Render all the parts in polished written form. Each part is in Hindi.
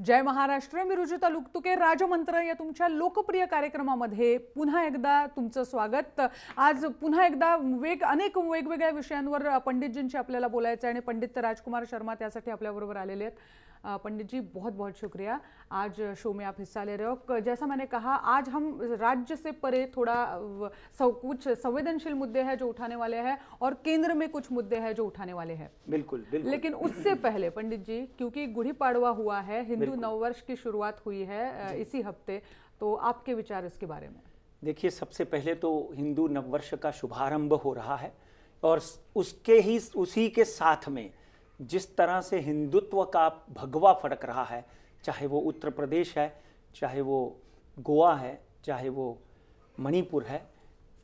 जय महाराष्ट्र. मी रुजुता लुकतुके. राजमंत्र या तुमच्या लोकप्रिय कार्यक्रमामध्ये पुन्हा एकदा तुमचं स्वागत. आज पुन्हा एकदा अनेक वेगवेगळ्या विषयांवर पंडितजींशी आपल्याला बोलायचं आहे आणि पंडित राजकुमार शर्मा त्यासाठी आपल्याबरोबर आलेले आहेत. पंडित जी बहुत बहुत शुक्रिया, आज शो में आप हिस्सा ले रहे हो. जैसा मैंने कहा, आज हम राज्य से परे थोड़ा कुछ संवेदनशील मुद्दे हैं जो उठाने वाले हैं और केंद्र में कुछ मुद्दे हैं जो उठाने वाले हैं. बिल्कुल बिल्कुल. लेकिन उससे पहले पंडित जी, क्योंकि गुड़ी पाड़वा हुआ है, हिंदू नववर्ष की शुरुआत हुई है इसी हफ्ते, तो आपके विचार इसके बारे में? देखिए, सबसे पहले तो हिंदू नववर्ष का शुभारंभ हो रहा है और उसी के साथ में जिस तरह से हिंदुत्व का भगवा फड़क रहा है, चाहे वो उत्तर प्रदेश है, चाहे वो गोवा है, चाहे वो मणिपुर है,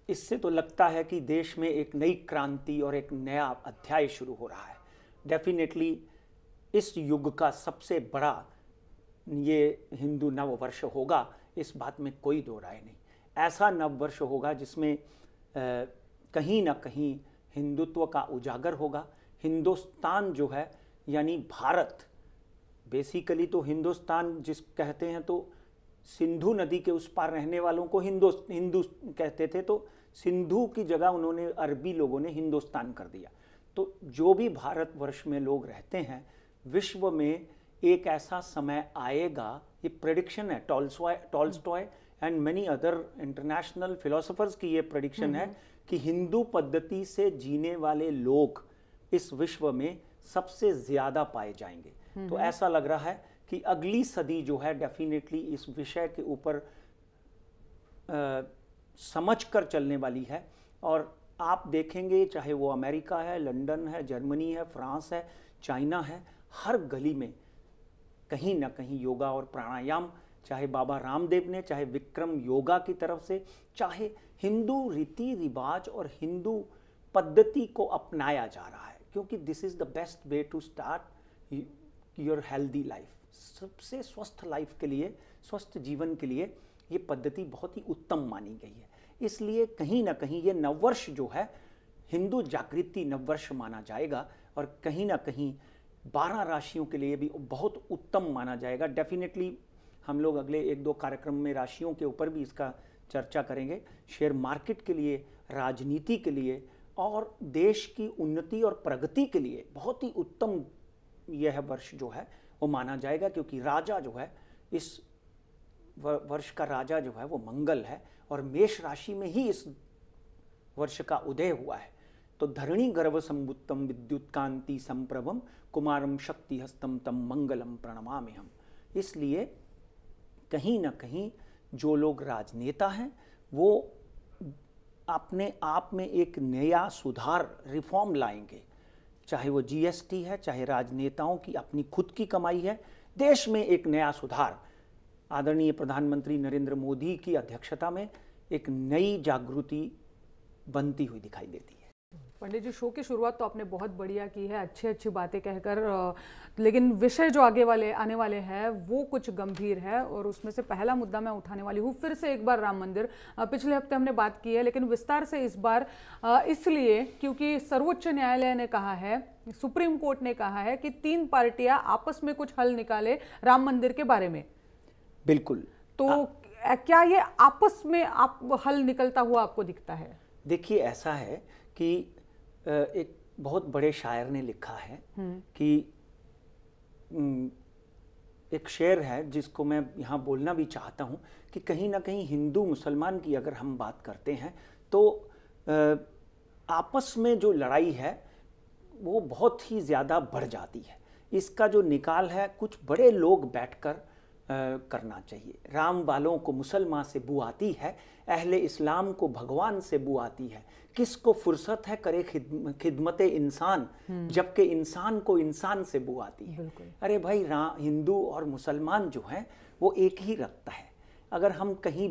इससे तो लगता है कि देश में एक नई क्रांति और एक नया अध्याय शुरू हो रहा है. डेफिनेटली इस युग का सबसे बड़ा ये हिंदू नववर्ष होगा, इस बात में कोई दो राय नहीं. ऐसा नववर्ष होगा जिसमें कहीं ना कहीं हिंदुत्व का उजागर होगा. हिंदुस्तान जो है, यानी भारत, बेसिकली तो हिंदुस्तान जिस कहते हैं तो सिंधु नदी के उस पार रहने वालों को हिंदू कहते थे, तो सिंधु की जगह उन्होंने अरबी लोगों ने हिंदुस्तान कर दिया. तो जो भी भारतवर्ष में लोग रहते हैं, विश्व में एक ऐसा समय आएगा, ये प्रेडिक्शन है, Tolstoy and many other international philosophers की ये प्रेडिक्शन है कि हिंदू पद्धति से जीने वाले लोग इस विश्व में सबसे ज्यादा पाए जाएंगे. तो ऐसा लग रहा है कि अगली सदी जो है डेफिनेटली इस विषय के ऊपर समझ कर चलने वाली है. और आप देखेंगे, चाहे वो अमेरिका है, लंदन है, जर्मनी है, फ्रांस है, चाइना है, हर गली में कहीं ना कहीं योगा और प्राणायाम, चाहे बाबा रामदेव ने, चाहे विक्रम योगा की तरफ से, चाहे हिंदू रीति रिवाज और हिंदू पद्धति को अपनाया जा रहा है, क्योंकि this is the best way to start your healthy life. सबसे स्वस्थ लाइफ के लिए, स्वस्थ जीवन के लिए ये पद्धति बहुत ही उत्तम मानी गई है. इसलिए कहीं ना कहीं ये नववर्ष जो है हिंदू जागृति नववर्ष माना जाएगा और कहीं ना कहीं 12 राशियों के लिए भी बहुत उत्तम माना जाएगा. डेफिनेटली हम लोग अगले 1-2 कार्यक्रम में राशियों के ऊपर भी इसका चर्चा करेंगे. शेयर मार्केट के लिए, राजनीति के लिए और देश की उन्नति और प्रगति के लिए बहुत ही उत्तम यह वर्ष जो है वो माना जाएगा, क्योंकि राजा जो है, इस वर्ष का राजा जो है वो मंगल है और मेष राशि में ही इस वर्ष का उदय हुआ है. तो धरणी गर्भ संबुत्तम विद्युत कांति संप्रभम कुमारम शक्ति हस्तम तम मंगलम प्रणमामि हम. इसलिए कहीं ना कहीं जो लोग राजनेता हैं वो अपने आप में एक नया सुधार, रिफॉर्म लाएंगे. चाहे वो जीएसटी है, चाहे राजनेताओं की अपनी खुद की कमाई है, देश में एक नया सुधार आदरणीय प्रधानमंत्री नरेंद्र मोदी की अध्यक्षता में एक नई जागृति बनती हुई दिखाई देती है. पंडित जी, शो की शुरुआत तो आपने बहुत बढ़िया की है, अच्छी बातें कहकर, लेकिन विषय जो आने वाले हैं वो कुछ गंभीर है और उसमें से पहला मुद्दा मैं उठाने वाली हूँ फिर से एक बार राम मंदिर. पिछले हफ्ते हमने बात की है, लेकिन विस्तार से इस बार इसलिए क्योंकि सर्वोच्च न्यायालय ने कहा है, सुप्रीम कोर्ट ने कहा है कि 3 पार्टियां आपस में कुछ हल निकाले राम मंदिर के बारे में. बिल्कुल. तो क्या ये आपस में हल निकलता हुआ आपको दिखता है? देखिए, ऐसा है कि एक बहुत बड़े शायर ने लिखा है कि एक शेर है जिसको मैं यहाँ बोलना भी चाहता हूँ कि कहीं ना कहीं हिंदू मुसलमान की अगर हम बात करते हैं तो आपस में जो लड़ाई है वो बहुत ही ज़्यादा बढ़ जाती है. इसका जो निकाल है कुछ बड़े लोग बैठकर करना चाहिए. राम वालों को मुसलमान से बू आती है, अहले इस्लाम को भगवान से बू आती है. किसको फुर्सत है करे खिदमते इंसान, जबकि इंसान को इंसान से बू आती है. अरे भाई, हिंदू और मुसलमान जो हैं वो एक ही रखता है. अगर हम कहीं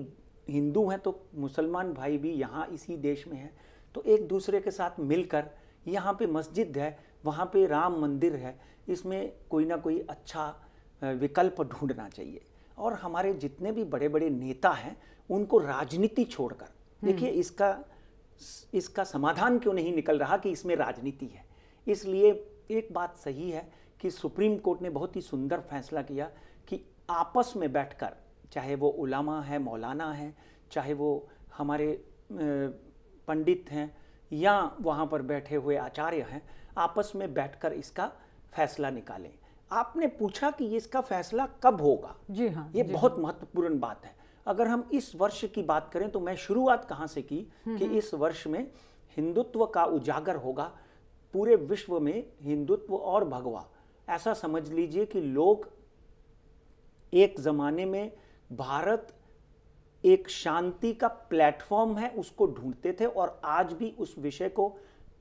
हिंदू हैं तो मुसलमान भाई भी यहाँ इसी देश में हैं, तो एक दूसरे के साथ मिलकर, यहाँ पे मस्जिद है, वहाँ पे राम मंदिर है, इसमें कोई ना कोई अच्छा विकल्प ढूंढना चाहिए. और हमारे जितने भी बड़े बड़े नेता हैं उनको राजनीति छोड़कर, देखिए इसका समाधान क्यों नहीं निकल रहा कि इसमें राजनीति है. इसलिए एक बात सही है कि सुप्रीम कोर्ट ने बहुत ही सुंदर फैसला किया कि आपस में बैठकर, चाहे वो उलामा है, मौलाना है, चाहे वो हमारे पंडित हैं या वहाँ पर बैठे हुए आचार्य हैं, आपस में बैठकर इसका फैसला निकालें। आपने पूछा कि ये इसका फैसला कब होगा। जी हाँ, ये बहुत महत्वपूर्ण बात है। अगर हम इस वर्ष की बात करें तो मैं शुरुआत कहाँ से की कि इस वर्ष में हिंदुत्व का उजागर होगा पूरे विश्व में। हिंदुत्व और भगवा, ऐसा समझ लीजिए कि लोग एक जमाने में भारत एक शांति का प्लेटफॉर्म है उसको ढूंढते थे, और आज भी उस विषय को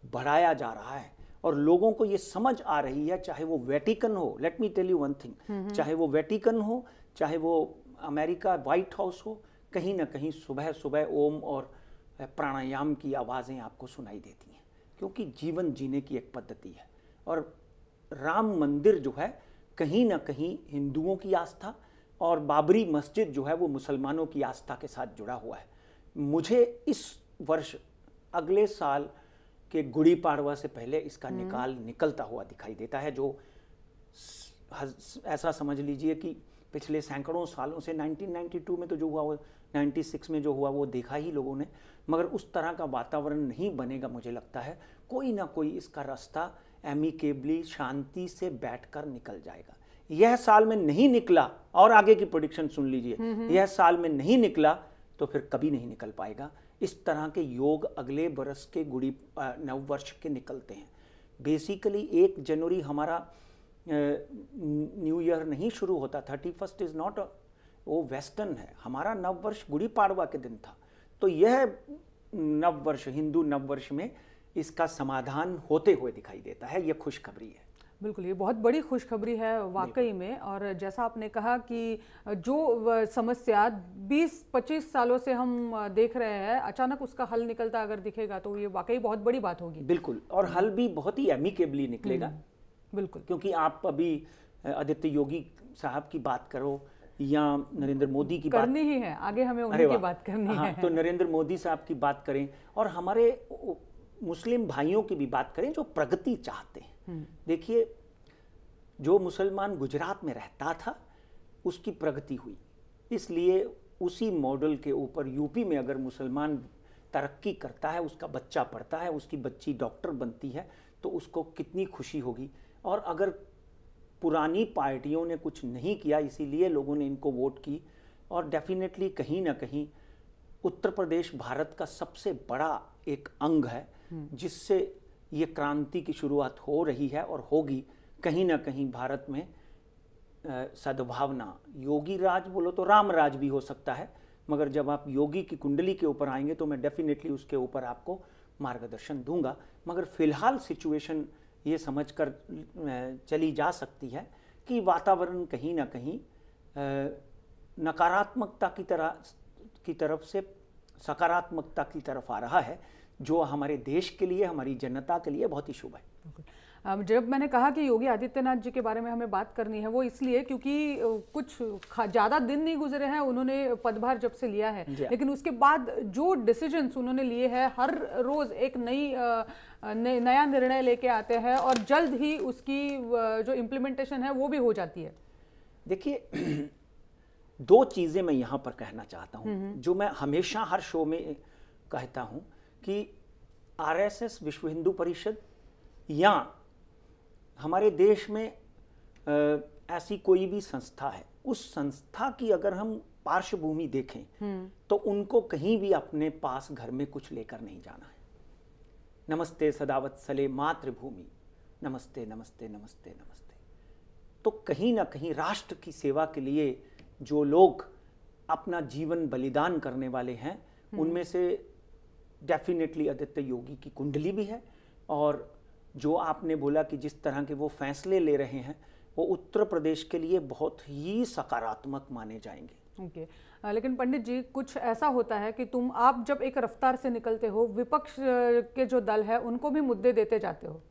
बढ़ाया जा रहा है और लोगों को ये समझ आ रही है। चाहे वो वेटिकन हो, let me tell you one thing, चाहे वो वेटिकन हो, चाहे वो अमेरिका व्हाइट हाउस हो, कहीं ना कहीं सुबह सुबह ओम और प्राणायाम की आवाज़ें आपको सुनाई देती हैं, क्योंकि जीवन जीने की एक पद्धति है। और राम मंदिर जो है कहीं ना कहीं हिंदुओं की आस्था, और बाबरी मस्जिद जो है वो मुसलमानों की आस्था के साथ जुड़ा हुआ है। मुझे इस वर्ष अगले साल के गुड़ी पाड़वा से पहले इसका निकलता हुआ दिखाई देता है, जो ऐसा समझ लीजिए कि पिछले सैकड़ों सालों से 1992 में तो जो हुआ, वो 96 में जो हुआ वो देखा ही लोगों ने, मगर उस तरह का वातावरण नहीं बनेगा। मुझे लगता है कोई ना कोई इसका रास्ता एमिकेबली शांति से बैठकर निकल जाएगा। यह साल में नहीं निकला, और आगे की प्रेडिक्शन सुन लीजिए, यह साल में नहीं निकला तो फिर कभी नहीं निकल पाएगा। इस तरह के योग अगले बरस के नव वर्ष के निकलते हैं। बेसिकली 1 जनवरी हमारा न्यू ईयर नहीं शुरू होता, 31 इज नॉट, वो वेस्टर्न है। हमारा नव वर्ष गुड़ी पाड़वा के दिन था। तो यह नव वर्ष, हिंदू नव वर्ष में इसका समाधान होते हुए दिखाई देता है। यह खुशखबरी है। बिल्कुल, ये बहुत बड़ी खुशखबरी है वाकई में। और जैसा आपने कहा कि जो समस्या 20-25 सालों से हम देख रहे हैं, अचानक उसका हल निकलता अगर दिखेगा तो ये वाकई बहुत बड़ी बात होगी। बिल्कुल, और हल भी बहुत ही एमिकेबली निकलेगा। बिल्कुल, क्योंकि आप अभी आदित्य योगी साहब की बात करो या नरेंद्र मोदी की बात करनी ही है, आगे हमें उन्हीं की बात करनी है। तो नरेंद्र मोदी साहब की बात करें, और हमारे मुस्लिम भाइयों की भी बात करें जो प्रगति चाहते हैं। देखिए, जो मुसलमान गुजरात में रहता था उसकी प्रगति हुई, इसलिए उसी मॉडल के ऊपर यूपी में अगर मुसलमान तरक्की करता है, उसका बच्चा पढ़ता है, उसकी बच्ची डॉक्टर बनती है, तो उसको कितनी खुशी होगी। और अगर पुरानी पार्टियों ने कुछ नहीं किया, इसीलिए लोगों ने इनको वोट की, और डेफिनेटली कहीं ना कहीं उत्तर प्रदेश भारत का सबसे बड़ा एक अंग है जिससे ये क्रांति की शुरुआत हो रही है और होगी। कहीं ना कहीं भारत में सद्भावना, योगी राज बोलो तो राम राज भी हो सकता है, मगर जब आप योगी की कुंडली के ऊपर आएंगे तो मैं डेफिनेटली उसके ऊपर आपको मार्गदर्शन दूंगा। मगर फिलहाल सिचुएशन ये समझकर चली जा सकती है कि वातावरण कहीं ना कहीं नकारात्मकता की तरफ से सकारात्मकता की तरफ आ रहा है, जो हमारे देश के लिए, हमारी जनता के लिए बहुत ही शुभ है। जब मैंने कहा कि योगी आदित्यनाथ जी के बारे में हमें बात करनी है, वो इसलिए क्योंकि कुछ ज़्यादा दिन नहीं गुजरे हैं उन्होंने पदभार जब से लिया है, लेकिन उसके बाद जो डिसीजंस उन्होंने लिए हैं, हर रोज़ एक नया निर्णय लेके आते हैं और जल्द ही उसकी जो इम्प्लीमेंटेशन है वो भी हो जाती है। देखिए, 2 चीज़ें मैं यहाँ पर कहना चाहता हूँ, जो मैं हमेशा हर शो में कहता हूँ कि आरएसएस, विश्व हिंदू परिषद, या हमारे देश में ऐसी कोई भी संस्था है, उस संस्था की अगर हम पार्श्वभूमि देखें तो उनको कहीं भी अपने पास घर में कुछ लेकर नहीं जाना है। नमस्ते सदावत्सले मातृभूमि, नमस्ते नमस्ते नमस्ते नमस्ते। तो कहीं ना कहीं राष्ट्र की सेवा के लिए जो लोग अपना जीवन बलिदान करने वाले हैं, उनमें से डेफिनेटली आदित्य योगी की कुंडली भी है। और जो आपने बोला कि जिस तरह के वो फैसले ले रहे हैं, वो उत्तर प्रदेश के लिए बहुत ही सकारात्मक माने जाएंगे। ओके, लेकिन पंडित जी, कुछ ऐसा होता है कि आप जब एक रफ्तार से निकलते हो, विपक्ष के जो दल है उनको भी मुद्दे देते जाते हो,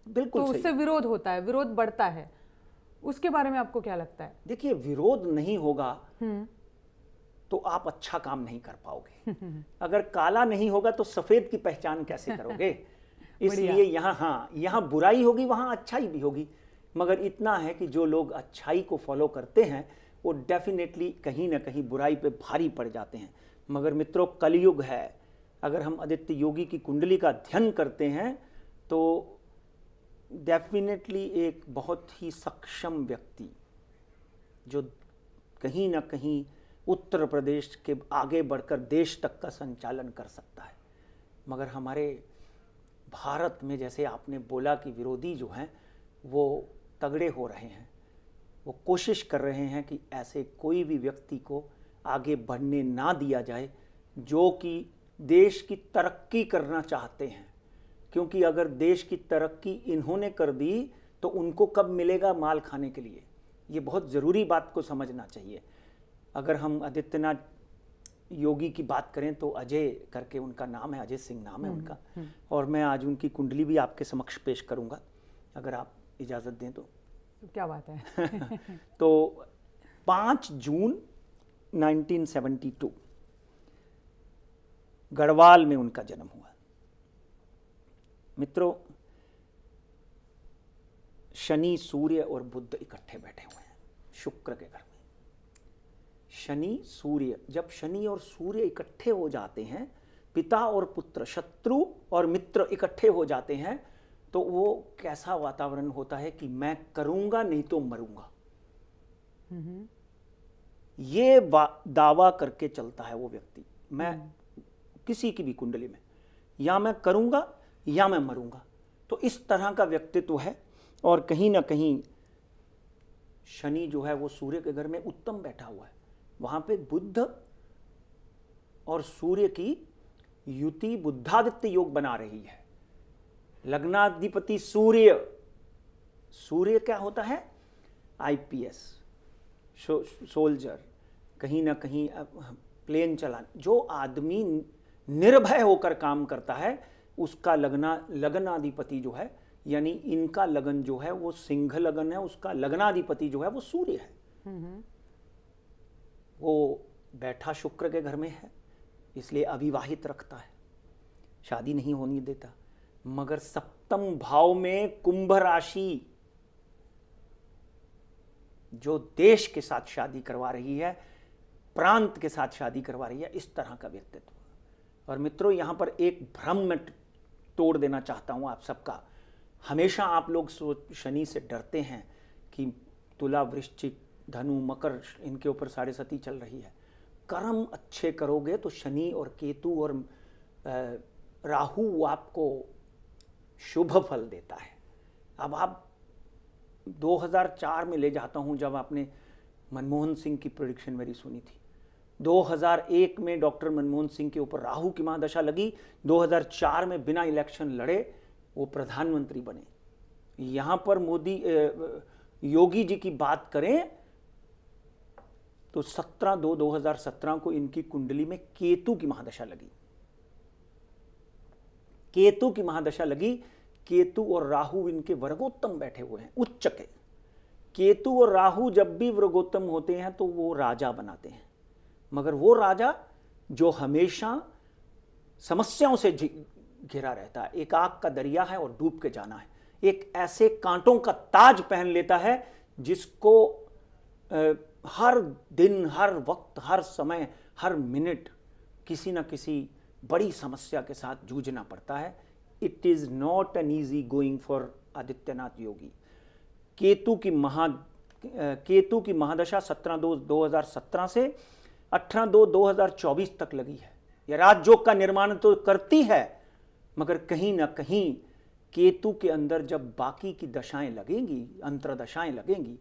बिल्कुल, तो उससे विरोध होता है, विरोध बढ़ता है। उसके बारे में आपको क्या लगता है? देखिए, विरोध नहीं होगा तो आप अच्छा काम नहीं कर पाओगे। अगर काला नहीं होगा तो सफेद की पहचान कैसे करोगे? इसलिए यहाँ बुराई होगी, वहाँ अच्छाई भी होगी। मगर इतना है कि जो लोग अच्छाई को फॉलो करते हैं वो डेफिनेटली कहीं ना कहीं बुराई पे भारी पड़ जाते हैं। मगर मित्रों, कलयुग है। अगर हम आदित्य योगी की कुंडली का अध्ययन करते हैं तो डेफिनेटली एक बहुत ही सक्षम व्यक्ति जो कहीं ना कहीं उत्तर प्रदेश के आगे बढ़कर देश तक का संचालन कर सकता है। मगर हमारे भारत में, जैसे आपने बोला कि विरोधी जो हैं वो तगड़े हो रहे हैं, वो कोशिश कर रहे हैं कि ऐसे कोई भी व्यक्ति को आगे बढ़ने ना दिया जाए जो कि देश की तरक्की करना चाहते हैं। क्योंकि अगर देश की तरक्की इन्होंने कर दी तो उनको कब मिलेगा माल खाने के लिए? ये बहुत ज़रूरी बात को समझना चाहिए। अगर हम आदित्यनाथ योगी की बात करें तो अजय करके उनका नाम है, अजय सिंह नाम है उनका, और मैं आज उनकी कुंडली भी आपके समक्ष पेश करूंगा अगर आप इजाज़त दें तो। क्या बात है। तो 5 जून 1972 गढ़वाल में उनका जन्म हुआ। मित्रों, शनि, सूर्य और बुध इकट्ठे बैठे हुए हैं शुक्र के घर में। शनि सूर्य, जब शनि और सूर्य इकट्ठे हो जाते हैं, पिता और पुत्र, शत्रु और मित्र इकट्ठे हो जाते हैं, तो वो कैसा वातावरण होता है कि मैं करूंगा नहीं तो मरूंगा। ये दावा करके चलता है वो व्यक्ति, मैं किसी की भी कुंडली में या मैं करूंगा या मैं मरूंगा। तो इस तरह का व्यक्तित्व है। और कहीं ना कहीं शनि जो है वो सूर्य के घर में उत्तम बैठा हुआ है। वहां पे बुध और सूर्य की युति बुद्धादित्य योग बना रही है। लग्नाधिपति सूर्य, सूर्य क्या होता है? आईपीएस, सोल्जर, कहीं ना कहीं प्लेन चलाना। जो आदमी निर्भय होकर काम करता है उसका लगनाधिपति जो है, यानी इनका लगन जो है वो सिंह लगन है, उसका लगनाधिपति जो है वो सूर्य है। वो बैठा शुक्र के घर में है, इसलिए अविवाहित रखता है, शादी नहीं होने देता। मगर सप्तम भाव में कुंभ राशि जो देश के साथ शादी करवा रही है, प्रांत के साथ शादी करवा रही है, इस तरह का व्यक्तित्व। और मित्रों, यहां पर एक भ्रम में तोड़ देना चाहता हूं आप सबका। हमेशा आप लोग शनि से डरते हैं कि तुला, वृश्चिक, धनु, मकर, इनके ऊपर 7.5 चल रही है। कर्म अच्छे करोगे तो शनि और केतु और राहु आपको शुभ फल देता है। अब आप 2004 में ले जाता हूं, जब आपने मनमोहन सिंह की प्रेडिक्शन मेरी सुनी थी। 2001 में डॉक्टर मनमोहन सिंह के ऊपर राहु की महादशा लगी। 2004 में बिना इलेक्शन लड़े वो प्रधानमंत्री बने। यहां पर मोदी योगी जी की बात करें तो 17/2/2017 को इनकी कुंडली में केतु की महादशा लगी। केतु की महादशा लगी। केतु और राहु इनके वर्गोत्तम बैठे हुए हैं, उच्च के। केतु और राहु जब भी वर्गोत्तम होते हैं तो वो राजा बनाते हैं, मगर वो राजा जो हमेशा समस्याओं से घिरा रहता है। एक आग का दरिया है और डूब के जाना है। एक ऐसे कांटों का ताज पहन लेता है जिसको हर दिन, हर वक्त, हर समय, हर मिनट किसी न किसी बड़ी समस्या के साथ जूझना पड़ता है। It is not an easy going for Adityanath Yogi. Ketu की महादशा 17/2/2017 से 18/2/2024 तक लगी है। यह राजयोग का निर्माण तो करती है, मगर कहीं ना कहीं केतु के अंदर जब बाकी की दशाएं लगेंगी, अंतरदशाएं लगेंगी,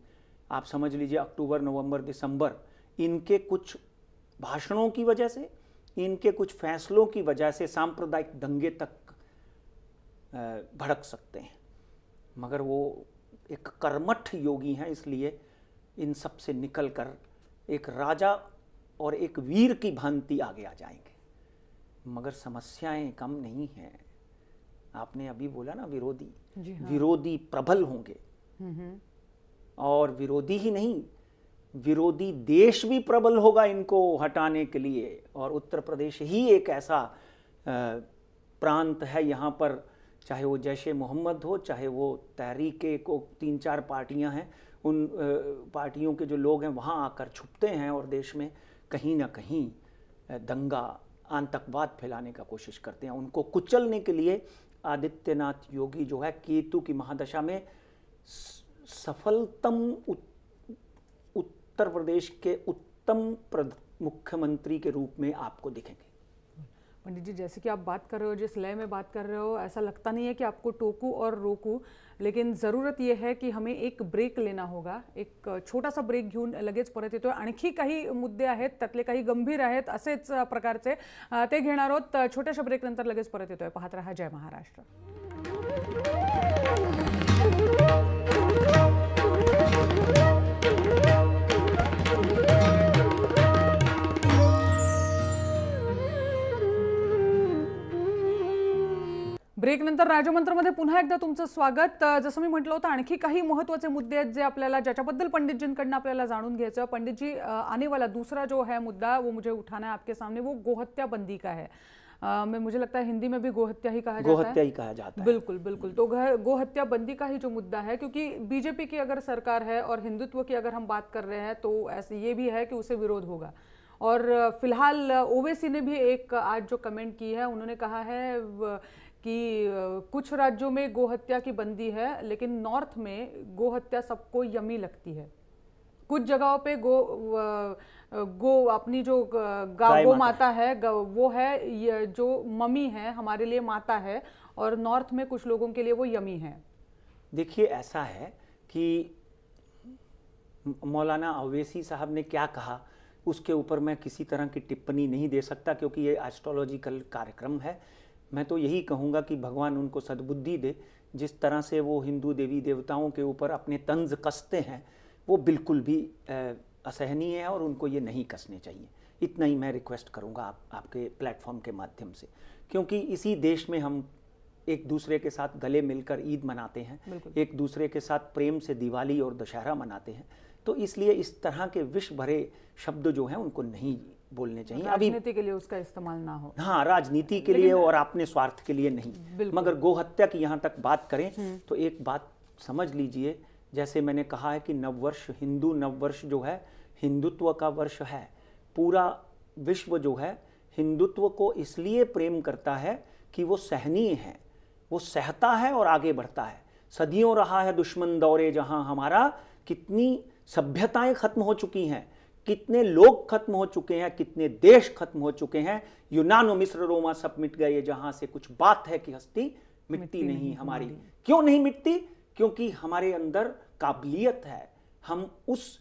आप समझ लीजिए अक्टूबर, नवंबर, दिसंबर, इनके कुछ भाषणों की वजह से, इनके कुछ फैसलों की वजह से सांप्रदायिक दंगे तक भड़क सकते हैं। मगर वो एक कर्मठ योगी हैं, इसलिए इन सब से निकल कर एक राजा और एक वीर की भांति आगे आ जाएंगे। मगर समस्याएं कम नहीं हैं। आपने अभी बोला ना, विरोधी, हाँ। विरोधी प्रबल होंगे, और विरोधी ही नहीं, विरोधी देश भी प्रबल होगा इनको हटाने के लिए। और उत्तर प्रदेश ही एक ऐसा प्रांत है, यहाँ पर चाहे वो जैश ए मोहम्मद हो, चाहे वो तहरीके को 3-4 पार्टियां हैं, उन पार्टियों के जो लोग हैं वहाँ आकर छुपते हैं और देश में कहीं ना कहीं दंगा, आतंकवाद फैलाने का कोशिश करते हैं। उनको कुचलने के लिए आदित्यनाथ योगी जो है केतु की महादशा में सफलतम उत्तर प्रदेश के उत्तम मुख्यमंत्री के रूप में आपको दिखेंगे। पंडित जी, जैसे कि आप बात कर रहे हो, जिस लय में बात कर रहे हो, ऐसा लगता नहीं है कि आपको टोकू और रोकू, लेकिन ज़रूरत ये है की हमें एक ब्रेक लेना होगा. एक छोटासा ब्रेक घेऊन लगेच परत येतोय. आणखी काही मुद्दे आहेत, त्यातले काही गंभीर आहेत असेच प्रकारचे, ते घेणार आहोत. छोट्याशा ब्रेक नंतर लगेच परत येतोय. पाहत रहा जय महाराष्ट्र. ब्रेक नंतर राजमंत्रमध्ये पुन्हा एकदा तुमचं स्वागत. जसं मी म्हटलं होतं, आणखी काही महत्त्वाचे मुद्दे आहेत जे आपल्याला, ज्याच्याबद्दल पंडितजींकडून आपल्याला जाणून घ्यायचं. पंडित जी, आने वाला दूसरा जो है मुद्दा वो मुझे उठाना है आपके सामने, वो गोहत्या बंदी का है. मुझे लगता है हिंदी में भी गोहत्या ही कहा जाता है. गोहत्या ही कहा जाता है. बिल्कुल बिल्कुल. तो गोहत्या बंदी का ही जो मुद्दा है, क्योंकि बीजेपी की अगर सरकार है और हिंदुत्व की अगर हम बात कर रहे हैं तो ऐसे ये भी है कि उसे विरोध होगा. और फिलहाल ओवैसी ने भी एक आज जो कमेंट की है, उन्होंने कहा है कि कुछ राज्यों में गोहत्या की बंदी है, लेकिन नॉर्थ में गोहत्या सबको यमी लगती है. कुछ जगहों पे गो अपनी जो गौ माता है वो है, जो मम्मी है हमारे लिए माता है, और नॉर्थ में कुछ लोगों के लिए वो यमी है. देखिए, ऐसा है कि मौलाना ओवैसी साहब ने क्या कहा उसके ऊपर मैं किसी तरह की टिप्पणी नहीं दे सकता, क्योंकि ये एस्ट्रोलॉजिकल कार्यक्रम है. मैं तो यही कहूँगा कि भगवान उनको सद्बुद्धि दे. जिस तरह से वो हिंदू देवी देवताओं के ऊपर अपने तंज कसते हैं वो बिल्कुल भी असहनीय है और उनको ये नहीं कसने चाहिए. इतना ही मैं रिक्वेस्ट करूँगा आपके प्लेटफॉर्म के माध्यम से, क्योंकि इसी देश में हम एक दूसरे के साथ गले मिलकर ईद मनाते हैं, एक दूसरे के साथ प्रेम से दिवाली और दशहरा मनाते हैं. तो इसलिए इस तरह के विष भरे शब्द जो हैं उनको नहीं बोलने चाहिए. राजनीति के लिए उसका इस्तेमाल ना हो. हाँ, राजनीति के लिए और अपने स्वार्थ के लिए नहीं. मगर गोहत्या की यहाँ तक बात करें तो एक बात समझ लीजिए, जैसे मैंने कहा है कि नववर्ष, हिंदू नववर्ष जो है हिंदुत्व का वर्ष है. पूरा विश्व जो है हिंदुत्व को इसलिए प्रेम करता है कि वो सहनीय है, वो सहता है और आगे बढ़ता है. सदियों रहा है दुश्मन दौरे जहां हमारा, कितनी सभ्यताएं खत्म हो चुकी हैं, कितने लोग खत्म हो चुके हैं, कितने देश खत्म हो चुके हैं. यूनान और मिस्र रोमा सब मिट गए, जहां से कुछ बात है कि हस्ती मिटती नहीं हमारी. क्यों नहीं मिटती? क्योंकि हमारे अंदर काबिलियत है. हम उस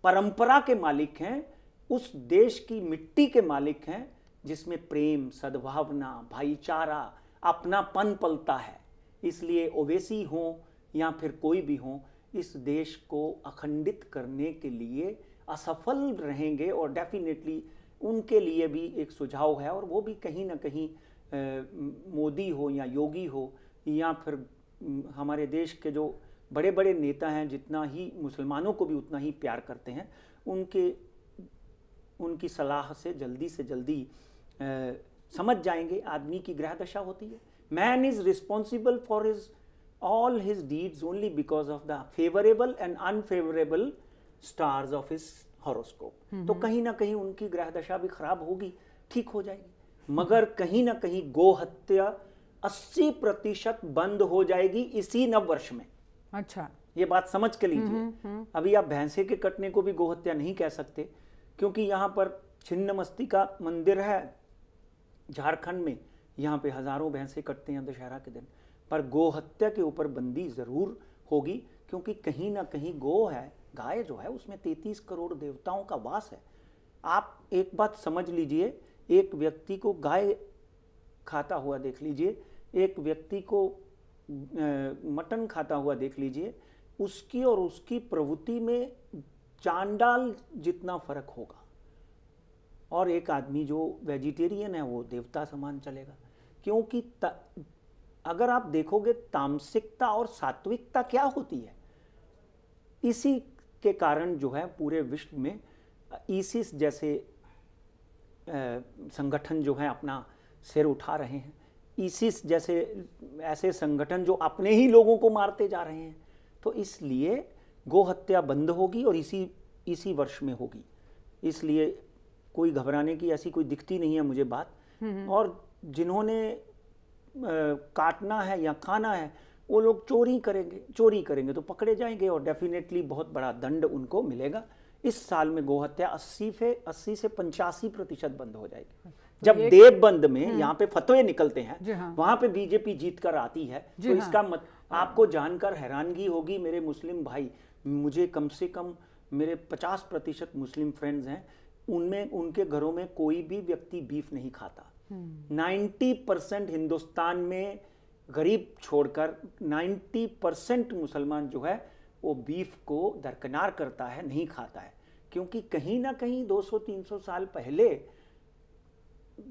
परंपरा के मालिक हैं, उस देश की मिट्टी के मालिक हैं जिसमें प्रेम, सद्भावना, भाईचारा, अपनापन पलता है. इसलिए ओवैसी हो या फिर कोई भी हो, इस देश को अखंडित करने के लिए असफल रहेंगे. और डेफिनेटली उनके लिए भी एक सुझाव है, और वो भी कहीं ना कहीं मोदी हो या योगी हो या फिर हमारे देश के जो बड़े बड़े नेता हैं, जितना ही मुसलमानों को भी उतना ही प्यार करते हैं, उनकी सलाह से जल्दी समझ जाएंगे आदमी की ग्रह दशा होती है. Man is responsible for his all his deeds only because of the favorable and unfavorable stars of his horoscope. तो कहीं ना कहीं उनकी ग्रह दशा भी खराब होगी, ठीक हो जाएगी. मगर कहीं ना कहीं गोहत्या 80% बंद हो जाएगी इसी नववर्ष में. अच्छा, ये बात समझ के लीजिए. अभी आप भैंसे के कटने को भी गोहत्या नहीं कह सकते, क्योंकि यहाँ पर छिन्नमस्तिका मंदिर है झारखंड में, यहाँ पे हजारों भैंसे कटते हैं दशहरा के दिन. पर गोहत्या के ऊपर बंदी जरूर होगी, क्योंकि कहीं ना कहीं गो है, गाय जो है, उसमें 33 करोड़ देवताओं का वास है. आप एक बात समझ लीजिए, एक व्यक्ति को गाय खाता हुआ देख लीजिए, एक व्यक्ति को मटन खाता हुआ देख लीजिए, उसकी और उसकी प्रवृत्ति में चांडाल जितना फर्क होगा. और एक आदमी जो वेजिटेरियन है वो देवता समान चलेगा. क्योंकि अगर आप देखोगे तामसिकता और सात्विकता क्या होती है, इसी के कारण जो है पूरे विश्व में ISIS जैसे संगठन जो है अपना सिर उठा रहे हैं. ISIS जैसे ऐसे संगठन जो अपने ही लोगों को मारते जा रहे हैं। तो इसलिए गो हत्या बंद होगी और इसी वर्ष में होगी। इसलिए कोई घबराने की ऐसी कोई दिखती नहीं है मुझे बात। और जिन्होंने काटना है या खाना है वो लोग चोरी करेंगे तो पकड़े जाएंगे और डेफिनेटली बहुत बड़ा दंड उनको मिलेगा। इस साल में गो हत्या 80 से 85% बंद हो जाएगी। जब देवबंद में यहाँ पे फतवे निकलते हैं वहां पे बीजेपी जीत कर आती है तो इसका आपको जानकर हैरानगी होगी मेरे मुस्लिम भाई, मुझे कम से कम मेरे 50% मुस्लिम फ्रेंड्स हैं, उनमें उनके घरों में कोई भी व्यक्ति बीफ नहीं खाता। 90% हिंदुस्तान में गरीब छोड़कर 90% मुसलमान जो है वो बीफ को दरकिनार करता है, नहीं खाता है। क्योंकि कहीं ना कहीं 200-300 साल पहले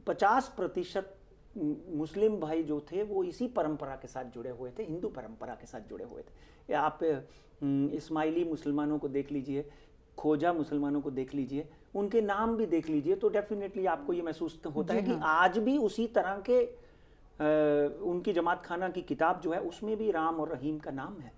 50% मुस्लिम भाई जो थे वो इसी परंपरा के साथ जुड़े हुए थे, हिंदू परंपरा के साथ जुड़े हुए थे। आप इस्माइली मुसलमानों को देख लीजिए, खोजा मुसलमानों को देख लीजिए, उनके नाम भी देख लीजिए, तो डेफिनेटली आपको ये महसूस होता है कि आज भी उसी तरह के उनकी जमात खाना की किताब जो है उसमें भी राम और रहीम का नाम है।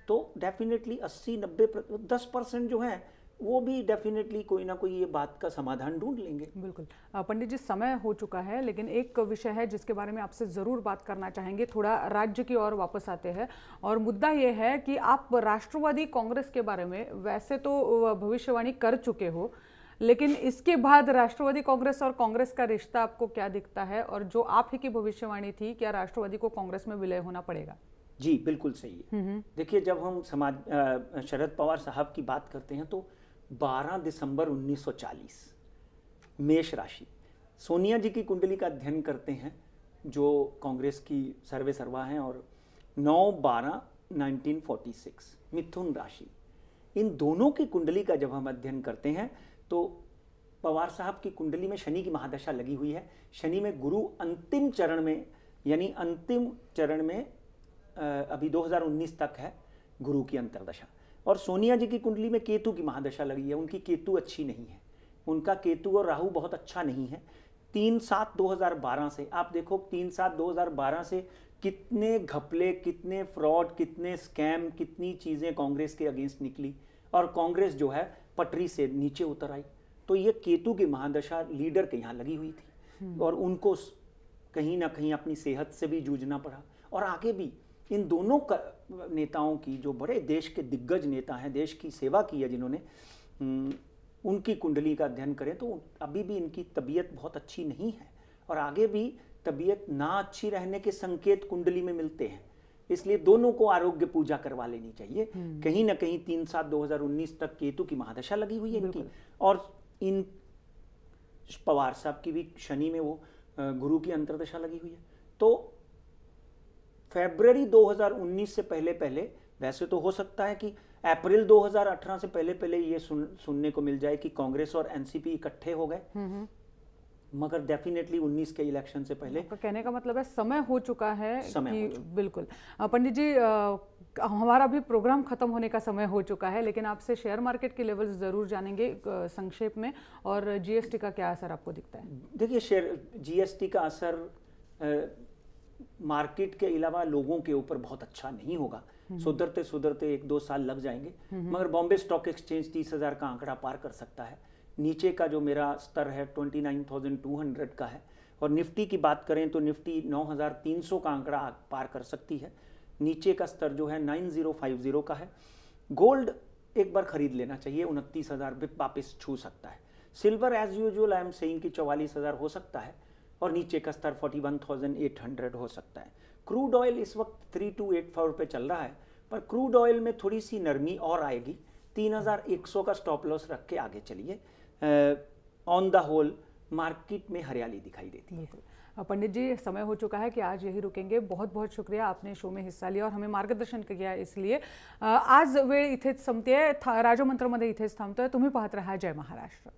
तो डेफिनेटली 80-90 10% जो है वो भी डेफिनेटली कोई ना कोई ये बात का समाधान ढूंढ लेंगे। बिल्कुल पंडित जी, समय हो चुका है, लेकिन एक विषय है जिसके बारे में आपसे ज़रूर बात करना चाहेंगे। थोड़ा राज्य की ओर वापस आते हैं और मुद्दा ये है कि आप राष्ट्रवादी कांग्रेस के बारे में वैसे तो भविष्यवाणी कर चुके हो, लेकिन इसके बाद राष्ट्रवादी कांग्रेस और कांग्रेस का रिश्ता आपको क्या दिखता है? और जो आप ही की भविष्यवाणी थी, क्या राष्ट्रवादी को कांग्रेस में विलय होना पड़ेगा? जी बिल्कुल सही है। देखिए, जब हम शरद पवार साहब की बात करते हैं तो 12 दिसंबर 1940 मेष राशि, सोनिया जी की कुंडली का अध्ययन करते हैं जो कांग्रेस की सर्वे सर्वा हैं, और 9/12/1946 मिथुन राशि। इन दोनों की कुंडली का जब हम अध्ययन करते हैं तो पवार साहब की कुंडली में शनि की महादशा लगी हुई है। शनि में गुरु अंतिम चरण में, यानी अंतिम चरण में अभी 2019 तक है गुरु की अंतर्दशा। और सोनिया जी की कुंडली में केतु की महादशा लगी है। उनकी केतु अच्छी नहीं है, उनका केतु और राहु बहुत अच्छा नहीं है। 3/7/2012 से आप देखो, 3/7/2012 से कितने घपले, कितने फ्रॉड, कितने स्कैम, कितनी चीज़ें कांग्रेस के अगेंस्ट निकली और कांग्रेस जो है पटरी से नीचे उतर आई। तो ये केतु की महादशा लीडर के यहाँ लगी हुई थी और उनको कहीं ना कहीं अपनी सेहत से भी जूझना पड़ा। और आगे भी इन दोनों नेताओं की, जो बड़े देश के दिग्गज नेता हैं, देश की सेवा की है जिन्होंने, उनकी कुंडली का अध्ययन करें तो अभी भी इनकी तबीयत बहुत अच्छी नहीं है और आगे भी तबीयत ना अच्छी रहने के संकेत कुंडली में मिलते हैं। इसलिए दोनों को आरोग्य पूजा करवा लेनी चाहिए। कहीं ना कहीं 3/7/2019 तक केतु की महादशा लगी हुई है इनकी, और इन पवार साहब की भी शनि में वो गुरु की अंतर्दशा लगी हुई है। तो फरवरी 2019 से पहले पहले, वैसे तो हो सकता है कि अप्रैल 2018 से पहले पहले ये सुनने को मिल जाए कि कांग्रेस और एनसीपी इकट्ठे हो गए, मगर डेफिनेटली 19 के इलेक्शन से पहले। तो कहने का मतलब है समय हो चुका है कि बिल्कुल। पंडित जी, हमारा भी प्रोग्राम खत्म होने का समय हो चुका है, लेकिन आपसे शेयर मार्केट के लेवल्स जरूर जानेंगे संक्षेप में, और जीएसटी का क्या असर आपको दिखता है? देखिए, जीएसटी का असर मार्केट के अलावा लोगों के ऊपर बहुत अच्छा नहीं होगा। सुधरते सुधरते 1-2 साल लग जाएंगे, मगर बॉम्बे स्टॉक एक्सचेंज 30,000 का आंकड़ा पार कर सकता है। नीचे का जो मेरा स्तर है 29,200 का है, और निफ्टी की बात करें तो निफ्टी 9,300 का आंकड़ा पार कर सकती है। नीचे का स्तर जो है 9050 का है। गोल्ड एक बार खरीद लेना चाहिए, 29,000 भी वापस छू सकता है। Silver as usual I am saying कि 44,000 हो सकता है, और नीचे का स्तर 41,800 हो सकता है। क्रूड ऑयल इस वक्त 3284 पे चल रहा है, पर क्रूड ऑयल में थोड़ी सी नरमी और आएगी। 3100 का स्टॉप लॉस रख के आगे चलिए। ऑन द होल मार्केट में हरियाली दिखाई देती है। पंडित जी, समय हो चुका है कि आज यही रुकेंगे। बहुत बहुत शुक्रिया, आपने शो में हिस्सा लिया और हमें मार्गदर्शन किया। इसलिए आज वेळ इथेच संपते, राजमंत्रमध्ये इथेच थांबतोय। तुम्ही पाहत रहा जय महाराष्ट्र।